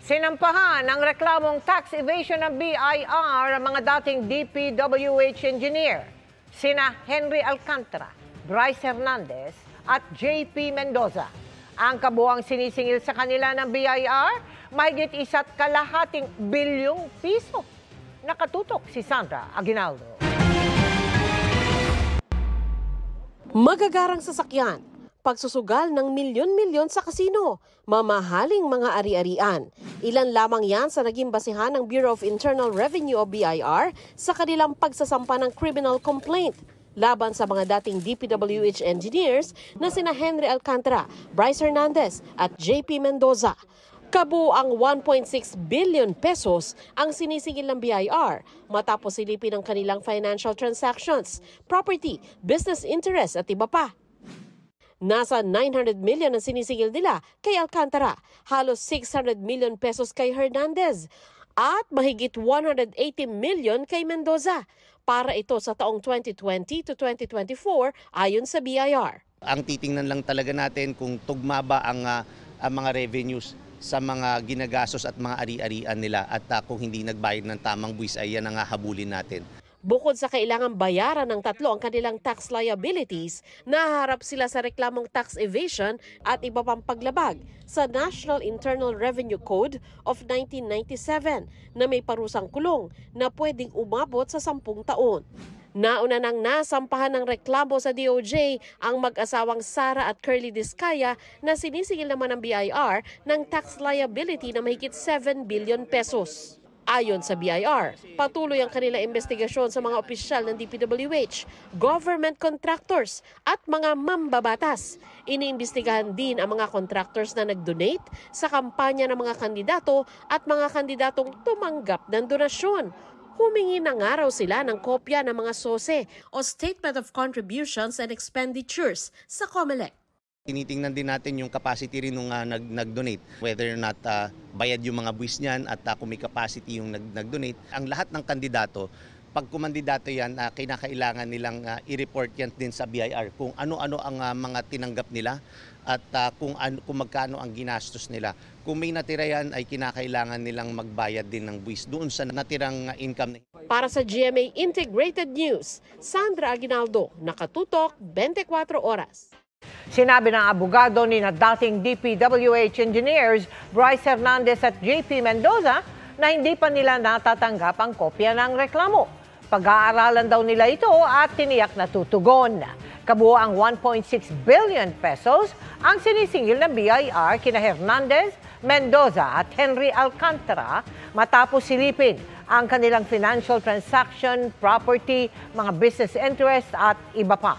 Sinampahan ng reklamong tax evasion ng BIR ang mga dating DPWH engineer, sina Henry Alcantara, Bryce Hernandez at JP Mendoza. Ang kabuuang sinisingil sa kanila ng BIR, mahigit 1.5 bilyong piso. Nakatutok si Sandra Aguinaldo. Magagarang sasakyan, pagsusugal ng milyon-milyon sa kasino, mamahaling mga ari-arian. Ilan lamang yan sa naging basihan ng Bureau of Internal Revenue o BIR sa kanilang pagsasampa ng criminal complaint laban sa mga dating DPWH engineers na sina Henry Alcantara, Bryce Hernandez at JP Mendoza. Kabuuang 1.6 billion pesos ang sinisingil ng BIR matapos silipin ang kanilang financial transactions, property, business interest at iba pa. Nasa 900 million ang sinisingil nila kay Alcantara, halos 600 million pesos kay Hernandez at mahigit 180 million kay Mendoza. Para ito sa taong 2020 to 2024 ayon sa BIR. Ang titingnan lang talaga natin kung tugma ba ang mga revenues sa mga ginagastos at mga ari-arian nila at kung hindi nagbayad ng tamang buwis ay yan ang hahabulin natin. Bukod sa kailangang bayaran ng tatlo ang kanilang tax liabilities, nahaharap sila sa reklamong tax evasion at iba pang paglabag sa National Internal Revenue Code of 1997 na may parusang kulong na pwedeng umabot sa 10 taon. Nauna nang nasampahan ng reklamo sa DOJ ang mag-asawang Sara at Curly Discaya na sinisingil naman ng BIR ng tax liability na mahigit 7 billion pesos. Ayon sa BIR, patuloy ang kanilang investigasyon sa mga opisyal ng DPWH, government contractors at mga mambabatas. Iniimbestigahan din ang mga contractors na nag-donate sa kampanya ng mga kandidato at mga kandidatong tumanggap ng donasyon. Humingi na nga raw sila ng kopya ng mga SOSE o Statement of Contributions and Expenditures sa COMELEC. Tinitingnan din natin yung capacity rin nung nag-donate, whether or not bayad yung mga buwis niyan at kung may capacity yung nag-donate. Ang lahat ng kandidato, pag kumandidato yan, kinakailangan nilang i-report yan din sa BIR kung ano-ano ang mga tinanggap nila at kung magkano ang ginastos nila. Kung may natira yan ay kinakailangan nilang magbayad din ng buwis doon sa natirang income. Para sa GMA Integrated News, Sandra Aguinaldo, nakatutok 24 oras. Sinabi ng abogado ni na dating DPWH engineers Bryce Hernandez at JP Mendoza na hindi pa nila natatanggap ang kopya ng reklamo. Pag-aaralan daw nila ito at tiniyak na tutugon. Kabuuang 1.6 billion pesos ang sinisingil ng BIR kina Hernandez, Mendoza at Henry Alcantara matapos silipin ang kanilang financial transaction, property, mga business interest at iba pa.